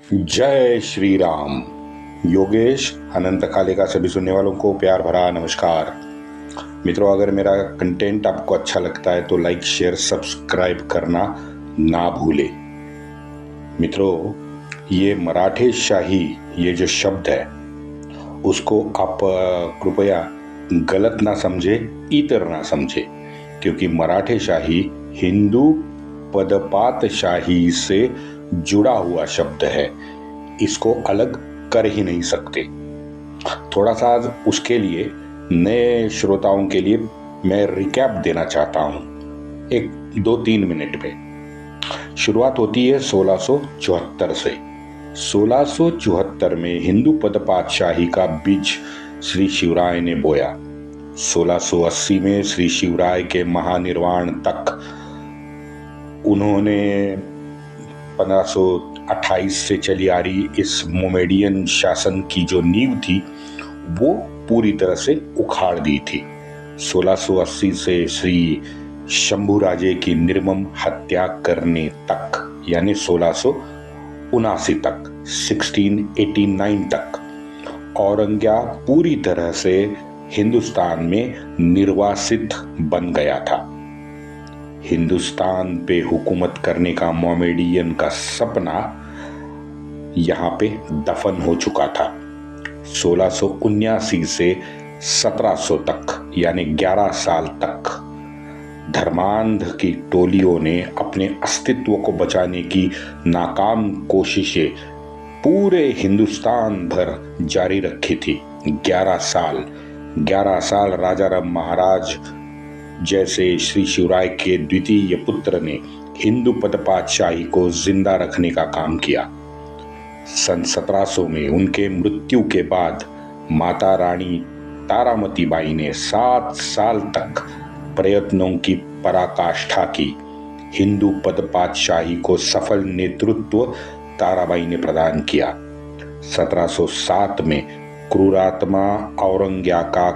जय श्री राम। योगेश अनंत काले का सभी सुनने वालों को प्यार भरा नमस्कार। मित्रों, अगर मेरा कंटेंट आपको अच्छा लगता है तो लाइक शेयर सब्सक्राइब करना ना भूले। मित्रों, ये मराठे शाही ये जो शब्द है उसको आप कृपया गलत ना समझे, इतर ना समझे, क्योंकि मराठे शाही हिंदू पदपात शाही से जुड़ा हुआ शब्द है। इसको अलग कर ही नहीं सकते। थोड़ा सा उसके लिए नए श्रोताओं के लिए मैं रिकैप देना चाहता हूं, 1-2-3 मिनट में। शुरुआत होती है 1674 से। 1674 में हिंदू पदपातशाही का बीज श्री शिवराय ने बोया। 1680 में श्री शिवराय के महानिर्वाण तक उन्होंने 1528 से चली आ रही इस मोमेडियन शासन की जो नींव थी वो पूरी तरह से उखाड़ दी थी। 1680 से श्री शंभुराजे की निर्मम हत्या करने तक, यानी 1679 तक, 1689 तक औरंगजेब पूरी तरह से हिंदुस्तान में निर्वासित बन गया था। हिंदुस्तान पे हुकूमत करने का मोमेडियन का सपना यहाँ पे दफन हो चुका था। 1679 से 1700 तक, यानी 11 साल तक धर्मांध की टोलियों ने अपने अस्तित्व को बचाने की नाकाम कोशिशें पूरे हिंदुस्तान भर जारी रखी थी। 11 साल राजा राम महाराज जैसे श्री शिवराय के द्वितीय पुत्र ने हिंदू पदपातशाही को जिंदा रखने का काम किया। सन 1700 में उनके मृत्यु के बाद माता रानी तारामती बाई ने 7 साल तक प्रयत्नों की पराकाष्ठा की। हिंदू पदपातशाही को सफल नेतृत्व ताराबाई ने प्रदान किया। 1707 में क्रूरात्मा औरंगजेब का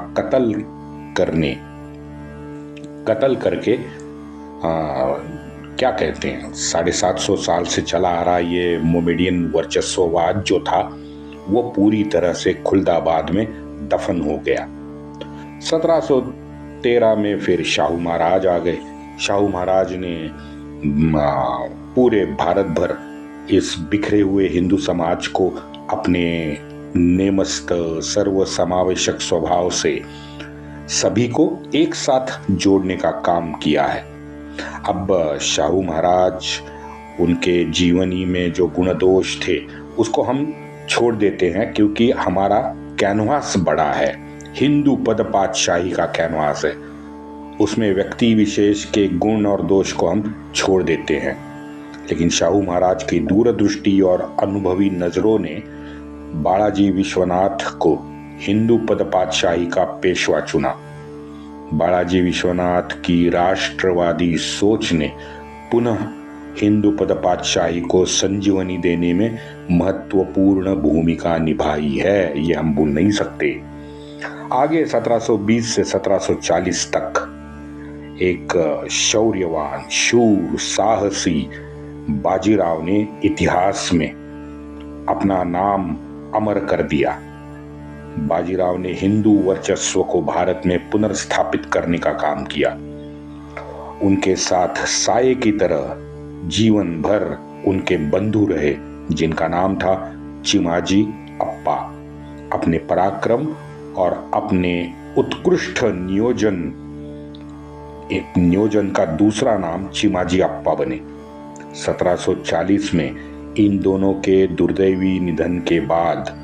कत्ल करके क्या कहते हैं, 750 साल से चला आ रहा ये मोमेडियन वर्चस्ववाद जो था वो पूरी तरह से खुलदाबाद में दफन हो गया। 1713 में फिर शाहू महाराज आ गए। शाहू महाराज ने पूरे भारत भर इस बिखरे हुए हिंदू समाज को अपने नेमस्त सर्वसमावेशक स्वभाव से सभी को एक साथ जोड़ने का काम किया है। अब शाहू महाराज, उनके जीवनी में जो गुण दोष थे उसको हम छोड़ देते हैं, क्योंकि हमारा कैनवास बड़ा है, हिंदू पदपातशाही का कैनवास है। उसमें व्यक्ति विशेष के गुण और दोष को हम छोड़ देते हैं। लेकिन शाहू महाराज की दूरदृष्टि और अनुभवी नजरों ने बालाजी विश्वनाथ को हिंदू पदपातशाही का पेशवा चुना। बालाजी विश्वनाथ की राष्ट्रवादी सोच ने पुनः हिंदू पदपातशाही को संजीवनी देने में महत्वपूर्ण भूमिका निभाई है, ये हम भूल नहीं सकते। आगे 1720 से 1740 तक एक शौर्यवान, शूर, साहसी बाजीराव ने इतिहास में अपना नाम अमर कर दिया। बाजीराव ने हिंदू वर्चस्व को भारत में पुनर्स्थापित करने का काम किया। उनके साथ साये की तरह जीवन भर उनके बंधु रहे, जिनका नाम था चिमाजी अप्पा। अपने पराक्रम और अपने उत्कृष्ट नियोजन का दूसरा नाम चिमाजी अप्पा बने। 1740 में इन दोनों के दुर्दैवी निधन के बाद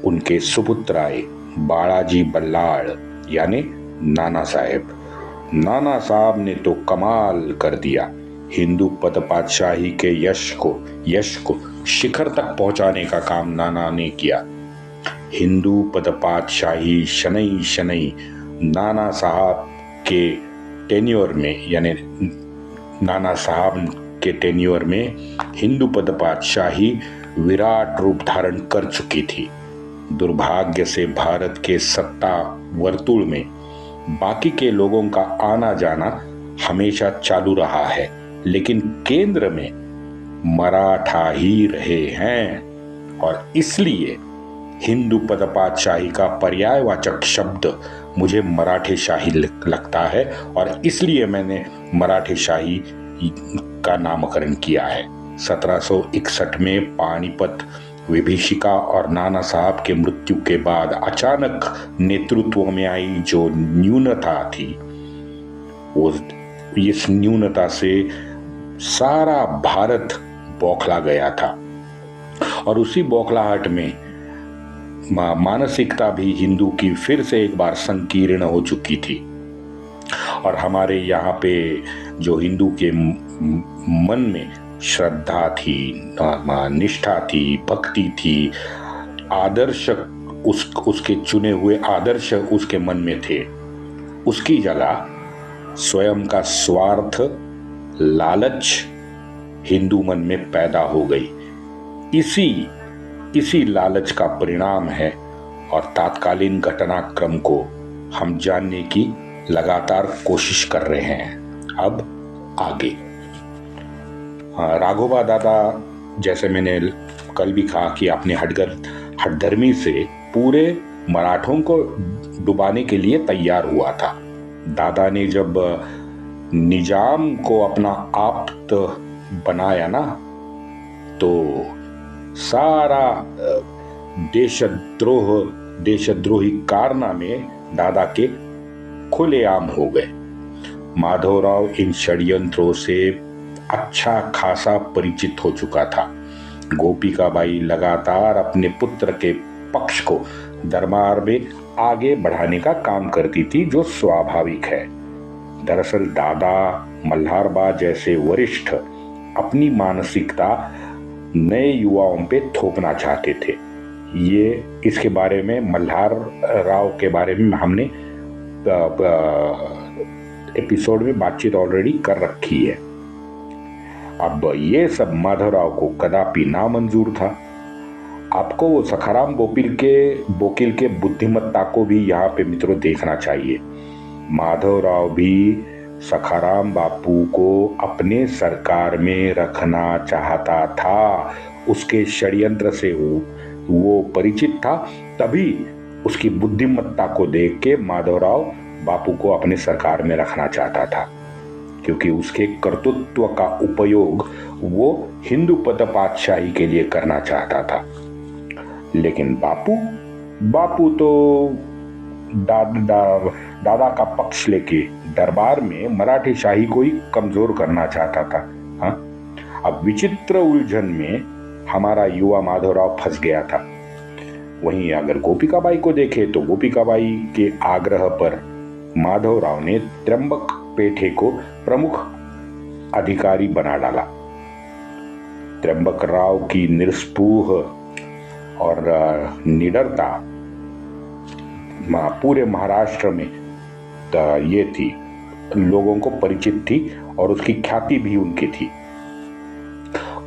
उनके सुपुत्र आए, बालाजी बल्लाळ, यानी नाना साहेब। नाना साहब ने तो कमाल कर दिया। हिंदू पदपातशाही के यश को शिखर तक पहुंचाने का काम नाना ने किया। हिंदू पदपातशाही शनई नाना साहब के टेन्योर में, यानी नाना साहब के टेन्योर में हिंदू पदपातशाही विराट रूप धारण कर चुकी थी। दुर्भाग्य से भारत के सत्ता वर्तुल में बाकी के लोगों का आना जाना हमेशा चालू रहा है, लेकिन केंद्र में मराठा ही रहे हैं। और इसलिए हिंदू पदपातशाही का पर्यायवाचक शब्द मुझे मराठेशाही लगता है और इसलिए मैंने मराठेशाही का नामकरण किया है। 1761 में पानीपत विभीषिका और नाना साहब के मृत्यु के बाद अचानक नेतृत्व में आई जो न्यूनता थी, वो इस न्यूनता से सारा भारत बौखला गया था और उसी बौखलाहट में मानसिकता भी हिंदू की फिर से एक बार संकीर्ण हो चुकी थी और हमारे यहाँ पे जो हिंदू के मन में श्रद्धा थी, निष्ठा थी, भक्ति थी, आदर्श उसके चुने हुए आदर्श उसके मन में थे, उसकी जगह स्वयं का स्वार्थ, लालच हिंदू मन में पैदा हो गई। इसी लालच का परिणाम है और तात्कालीन घटनाक्रम को हम जानने की लगातार कोशिश कर रहे हैं। अब आगे राघोबा दादा, जैसे मैंने कल भी कहा कि अपने हठधर्मी से पूरे मराठों को डुबाने के लिए तैयार हुआ था। दादा ने जब निजाम को अपना आप्त बनाया ना, तो सारा देशद्रोही कारनामे दादा के खुलेआम हो गए। माधवराव इन षड्यंत्रों से अच्छा खासा परिचित हो चुका था। गोपिकाबाई लगातार अपने पुत्र के पक्ष को दरबार में आगे बढ़ाने का काम करती थी, जो स्वाभाविक है। दरअसल दादा मल्हारबा जैसे वरिष्ठ अपनी मानसिकता नए युवाओं पे थोपना चाहते थे। इसके बारे में मल्हार राव के बारे में हमने एपिसोड में बातचीत ऑलरेडी कर रखी है। अब ये सब माधवराव को कदापि ना मंजूर था। आपको वो सखाराम बोकिल के बुद्धिमत्ता को भी यहाँ पे मित्रों देखना चाहिए। माधवराव भी सखाराम बापू को अपने सरकार में रखना चाहता था। उसके षड्यंत्र से वो परिचित था, तभी उसकी बुद्धिमत्ता को देख के माधवराव बापू को अपने सरकार में रखना चाहता था, क्योंकि उसके कर्तृत्व का उपयोग वो हिंदू पदपातशाही के लिए करना चाहता था। लेकिन बापू तो दादा का पक्ष लेके दरबार में मराठी शाही को ही कमजोर करना चाहता था। हाँ, अब विचित्र उलझन में हमारा युवा माधवराव फंस गया था। वहीं अगर गोपिकाबाई को देखे तो गोपिकाबाई के आग्रह पर माधवराव ने त्र्यंबक पेठे को प्रमुख अधिकारी बना डाला। त्र्यंबक राव की निस्पृह और निडरता पूरे महाराष्ट्र में ये थी, लोगों को परिचित थी और उसकी ख्याति भी उनकी थी।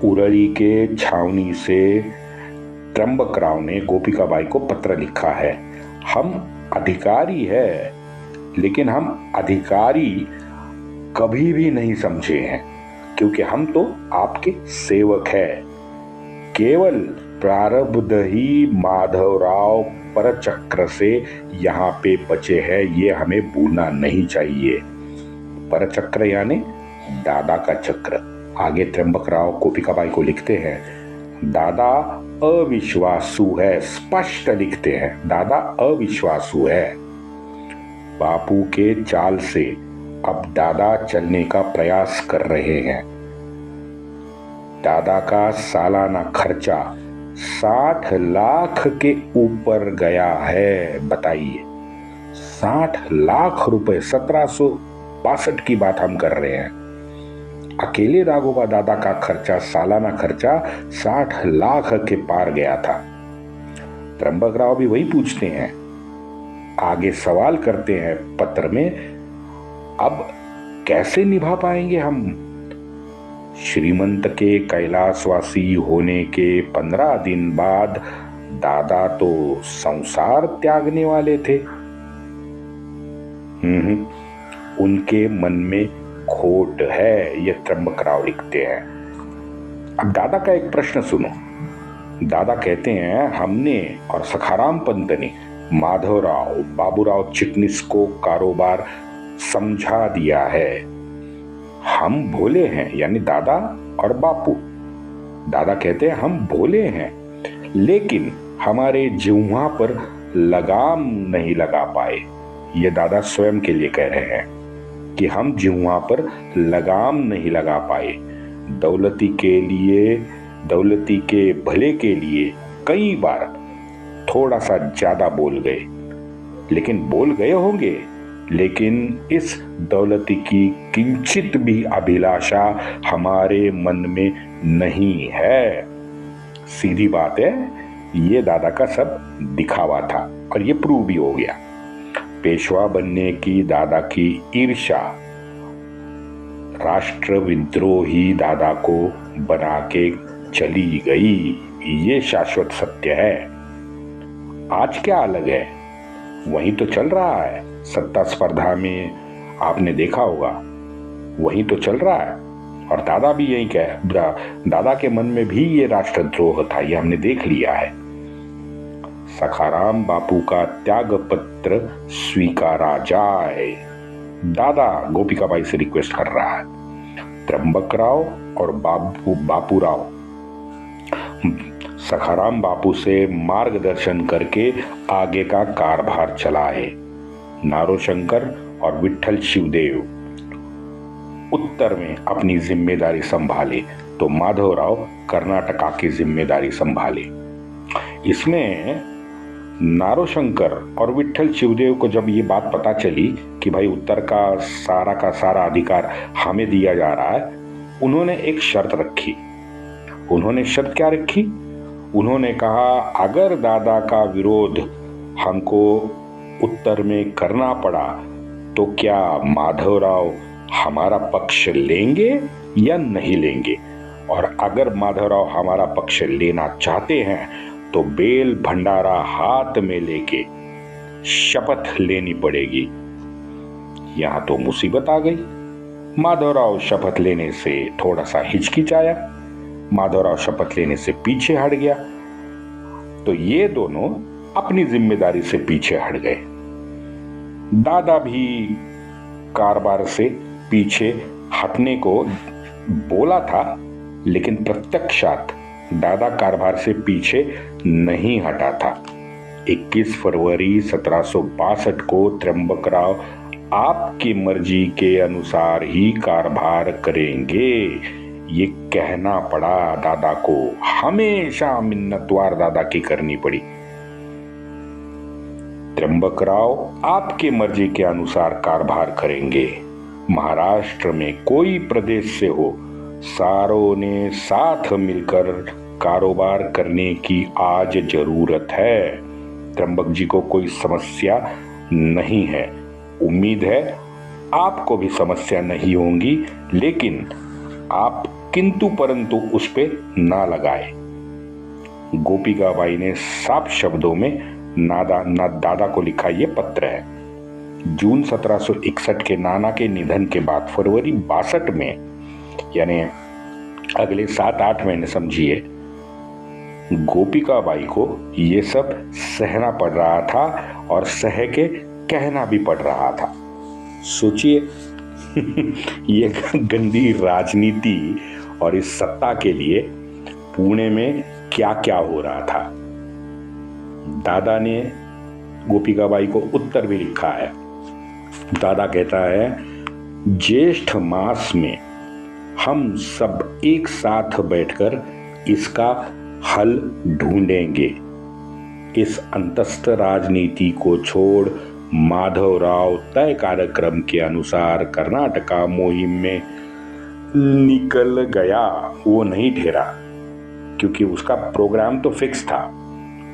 उरली के छावनी से त्र्यंबक राव ने गोपिकाबाई को पत्र लिखा है, हम अधिकारी है, लेकिन हम अधिकारी कभी भी नहीं समझे हैं, क्योंकि हम तो आपके सेवक हैं। केवल प्रारब्ध ही माधवराव परचक्र से यहाँ पे बचे हैं, ये हमें भूलना नहीं चाहिए। परचक्र यानी दादा का चक्र। आगे त्र्यंबक राव गोपिकाबाई को लिखते हैं, दादा अविश्वासु है, स्पष्ट लिखते हैं, दादा अविश्वासु है। बापू के चाल से अब दादा चलने का प्रयास कर रहे हैं। दादा का सालाना खर्चा 60 लाख के ऊपर गया है। बताइए, 60 लाख रुपए, 1762 की बात हम कर रहे हैं। अकेले राघोबा दादा का खर्चा, सालाना खर्चा 60 लाख के पार गया था। त्र्यंबक राव भी वही पूछते हैं, आगे सवाल करते हैं पत्र में, अब कैसे निभा पाएंगे हम? श्रीमंत के कैलाशवासी होने के 15 दिन बाद दादा तो संसार त्यागने वाले थे। उनके मन में खोट है, ये त्र्यंबक राव लिखते हैं। अब दादा का एक प्रश्न सुनो, दादा कहते हैं हमने और सखाराम पंत ने माधवराव बाबूराव चिटनिस को कारोबार समझा दिया है। हम भोले हैं, यानी दादा और बापू। दादा कहते हैं हम भोले हैं, लेकिन हमारे जिह्वा पर लगाम नहीं लगा पाए। ये दादा स्वयं के लिए कह रहे हैं कि हम जिह्वा पर लगाम नहीं लगा पाए। दौलती के भले के लिए कई बार थोड़ा सा ज्यादा बोल गए, लेकिन बोल गए होंगे, लेकिन इस दौलती की किंचित भी अभिलाषा हमारे मन में नहीं है। सीधी बात है, ये दादा का सब दिखावा था और ये प्रूव भी हो गया। पेशवा बनने की दादा की ईर्ष्या राष्ट्र विद्रोही दादा को बना के चली गई, ये शाश्वत सत्य है। आज क्या अलग है, वही तो चल रहा है। सत्ता स्पर्धा में आपने देखा होगा, वही तो चल रहा है। और दादा भी यही दादा के मन में भी ये राष्ट्रद्रोह था, ये हमने देख लिया है। सखाराम बापू का त्याग पत्र स्वीकारा जाए, दादा गोपिकाबाई से रिक्वेस्ट कर रहा है। त्र्यंबकराव और बापूराव सखाराम बापू से मार्गदर्शन करके आगे का कारभार चलाए। नारोशंकर और विट्ठल शिवदेव उत्तर में अपनी जिम्मेदारी संभाले, तो माधवराव कर्नाटका की जिम्मेदारी संभाले। इसमें नारोशंकर और विट्ठल शिवदेव को जब ये बात पता चली कि भाई उत्तर का सारा अधिकार हमें दिया जा रहा है, उन्होंने एक शर्त रखी। उन्होंने शर्त क्या रखी? उन्होंने कहा अगर दादा का विरोध हमको उत्तर में करना पड़ा तो क्या माधवराव हमारा पक्ष लेंगे या नहीं लेंगे, और अगर माधवराव हमारा पक्ष लेना चाहते हैं तो बेल भंडारा हाथ में लेके शपथ लेनी पड़ेगी। यहां तो मुसीबत आ गई। माधवराव शपथ लेने से थोड़ा सा हिचकिचाया, माधवराव शपथ लेने से पीछे हट गया, तो ये दोनों अपनी जिम्मेदारी से पीछे हट गए। दादा भी कारोबार से पीछे हटने को बोला था, लेकिन प्रत्यक्षात दादा कारोबार से पीछे नहीं हटा था। 21 फरवरी 1762 को त्र्यंबकराव आपकी मर्जी के अनुसार ही कारोबार करेंगे, ये कहना पड़ा दादा को। हमेशा मिन्नतवार दादा की करनी पड़ी। त्र्यंबकराव आपके मर्जी के अनुसार कारोबार करेंगे। महाराष्ट्र में कोई प्रदेश से हो, सारों ने साथ मिलकर कारोबार करने की आज जरूरत है। त्र्यंबक जी को कोई समस्या नहीं है। उम्मीद है आपको भी समस्या नहीं होगी, लेकिन आप किंतु परंतु उस पे ना लगाए। गोपिकाबाई ने साफ शब्दों में दादा को लिखा ये पत्र है। जून 1761 के नाना के निधन के बाद फरवरी 62 में, यानी अगले 7-8 महीने समझिए, गोपिकाबाई को ये सब सहना पड़ रहा था और सह के कहना भी पड़ रहा था। सोचिए ये गंदी राजनीति और इस सत्ता के लिए पुणे में क्या क्या हो रहा था। दादा ने गोपिकाबाई को उत्तर भी लिखा है। दादा कहता है, ज्येष्ठ मास में हम सब एक साथ बैठकर इसका हल ढूंढेंगे। इस अंतस्थ राजनीति को छोड़ माधवराव तय कार्यक्रम के अनुसार कर्नाटका मुहिम में निकल गया। वो नहीं ठहरा, क्योंकि उसका प्रोग्राम तो फिक्स था।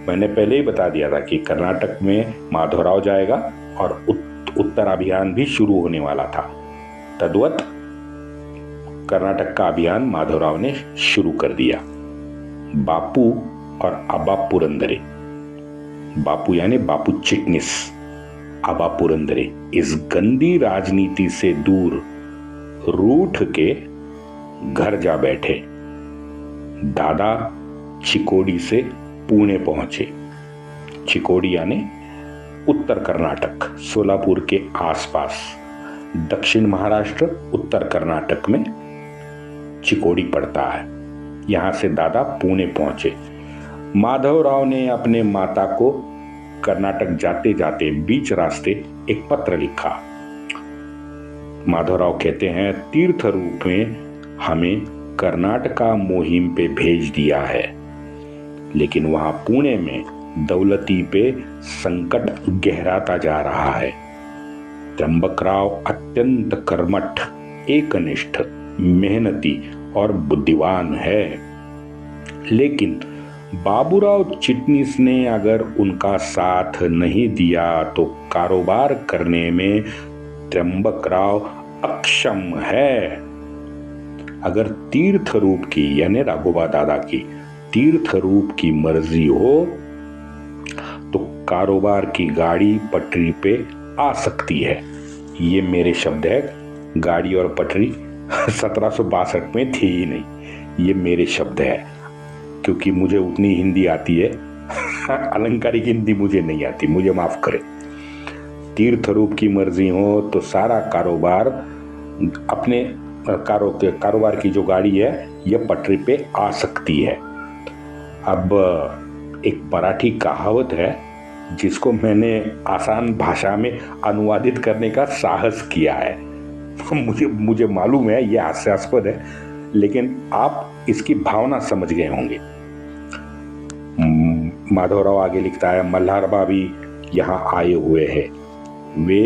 मैंने पहले ही बता दिया था कि कर्नाटक में माधवराव जाएगा और उत्तर अभियान भी शुरू होने वाला था। तद्वत कर्नाटक का अभियान माधवराव ने शुरू कर दिया। बापू और अबा पुरंदरे, बापू यानी बापू चिटनिस, अबा पुरंदरे इस गंदी राजनीति से दूर रूठ के घर जा बैठे। दादा चिकोडी से पुणे पहुंचे। चिकोडी यानी उत्तर कर्नाटक, सोलापुर के आसपास, दक्षिण महाराष्ट्र, उत्तर कर्नाटक में चिकोडी पड़ता है। यहां से दादा पुणे पहुंचे। माधवराव ने अपने माता को कर्नाटक जाते जाते बीच रास्ते एक पत्र लिखा। माधवराव कहते हैं, तीर्थ रूप में हमें कर्नाटका मुहिम पे भेज दिया है, लेकिन वहां पुणे में दौलती पे संकट गहराता जा रहा है। त्र्यंबकराव अत्यंत कर्मठ, एकनिष्ठ, मेहनती और बुद्धिमान है, लेकिन बाबूराव चिटनीस ने अगर उनका साथ नहीं दिया तो कारोबार करने में त्र्यंबकराव अक्षम है। अगर तीर्थ रूप की यानी राघोबा दादा की तीर्थ रूप की मर्जी हो तो कारोबार की गाड़ी पटरी पे आ सकती है। ये मेरे शब्द है, गाड़ी और पटरी 1762 में थी ही नहीं, ये मेरे शब्द है, क्योंकि मुझे उतनी हिंदी आती है अलंकारिक हिंदी मुझे नहीं आती, मुझे माफ करें। तीर्थ रूप की मर्जी हो तो सारा कारोबार अपने कारोबार की जो गाड़ी है यह पटरी पे आ सकती है। अब एक मराठी कहावत है जिसको मैंने आसान भाषा में अनुवादित करने का साहस किया है। मुझे मालूम है यह हास्यास्पद है, लेकिन आप इसकी भावना समझ गए होंगे। माधवराव आगे लिखता है, मल्हारबा भी यहाँ आए हुए हैं, वे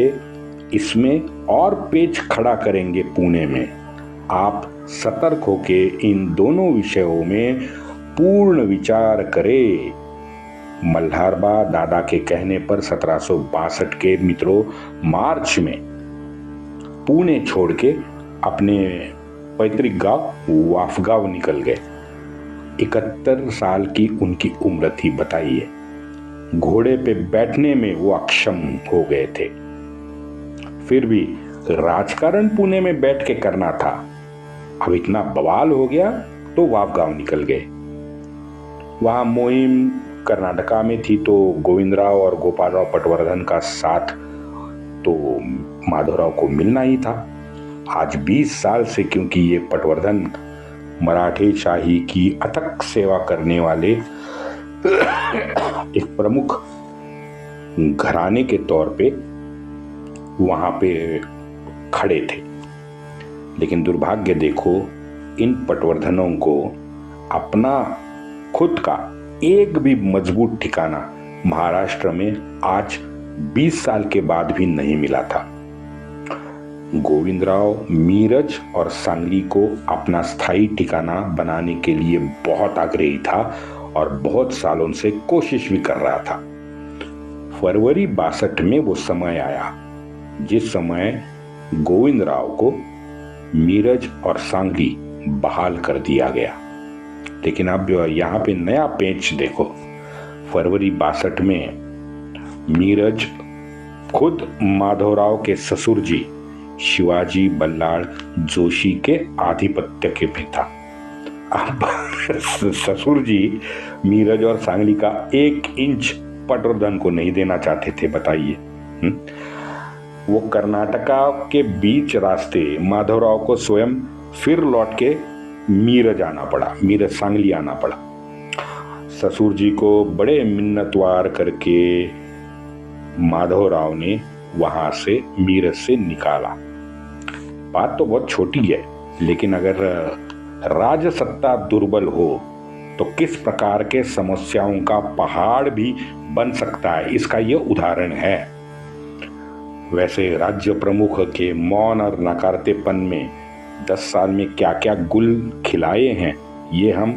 इसमें और पेच खड़ा करेंगे पुणे में। आप सतर्क होके इन दोनों विषयों में पूर्ण विचार करें। मल्हारबा दादा के कहने पर 1762 के मित्रों मार्च में पुणे छोड़ के अपने पैतृक गांव वाफगांव निकल गए। 71 साल की उनकी उम्र थी, बताइए। घोड़े पे बैठने में वो अक्षम हो गए थे, फिर भी राजकारण पुणे में बैठ के करना था। अब इतना बवाल हो गया तो वाफगांव निकल गए। वहां मुहिम कर्नाटका में थी तो गोविंदराव और गोपालराव पटवर्धन का साथ तो माधवराव को मिलना ही था। आज 20 साल से, क्योंकि ये पटवर्धन मराठे शाही की अथक सेवा करने वाले एक प्रमुख घराने के तौर पे वहां पे खड़े थे, लेकिन दुर्भाग्य देखो, इन पटवर्धनों को अपना खुद का एक भी मजबूत ठिकाना महाराष्ट्र में आज 20 साल के बाद भी नहीं मिला था। गोविंदराव मीरज और सांगली को अपना स्थायी ठिकाना बनाने के लिए बहुत आग्रही था और बहुत सालों से कोशिश भी कर रहा था। फरवरी 62 में वो समय आया जिस समय गोविंदराव को मीरज और सांगली बहाल कर दिया गया। लेकिन अब यहाँ पे नया पेच देखो। फरवरी 62 में मीरज खुद माधवराव के ससुर जी शिवाजी बल्लाळ जोशी के आधिपत्य के में था। अब ससुर जी मीरज और सांगली का 1 इंच पटवर्धन को नहीं देना चाहते थे, बताइए। वो कर्नाटका के बीच रास्ते माधवराव को स्वयं फिर लौट के मीरज आना पड़ा, मीरज सांगली आना पड़ा। ससुर जी को बड़े मिन्नतवार करके माधवराव ने वहां से मीरज से निकाला। बात तो बहुत छोटी है, लेकिन अगर राजसत्ता दुर्बल हो तो किस प्रकार के समस्याओं का पहाड़ भी बन सकता है, इसका यह उदाहरण है। वैसे राज्य प्रमुख के मौन और नकारतेपन में 10 साल में क्या क्या गुल खिलाए हैं, ये हम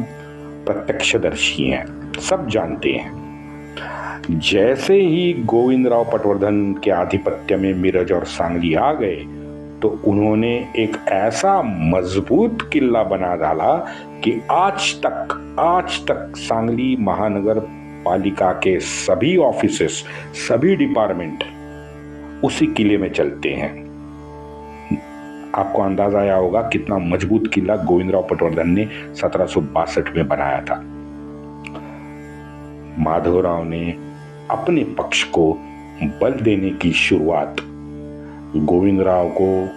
प्रत्यक्षदर्शी हैं, सब जानते हैं। जैसे ही गोविंदराव पटवर्धन के आधिपत्य में मीरज और सांगली आ गए तो उन्होंने एक ऐसा मजबूत किला बना डाला कि आज तक सांगली महानगर पालिका के सभी ऑफिसेस, सभी डिपार्टमेंट उसी किले में चलते हैं। आपको अंदाजा आया होगा कितना मजबूत किला गोविंदराव पटवर्धन ने 1762 में बनाया था। माधवराव ने अपने पक्ष को बल देने की शुरुआत गोविंदराव को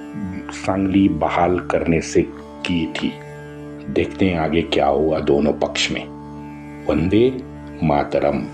सांगली बहाल करने से की थी। देखते हैं आगे क्या हुआ दोनों पक्ष में। वंदे मातरम।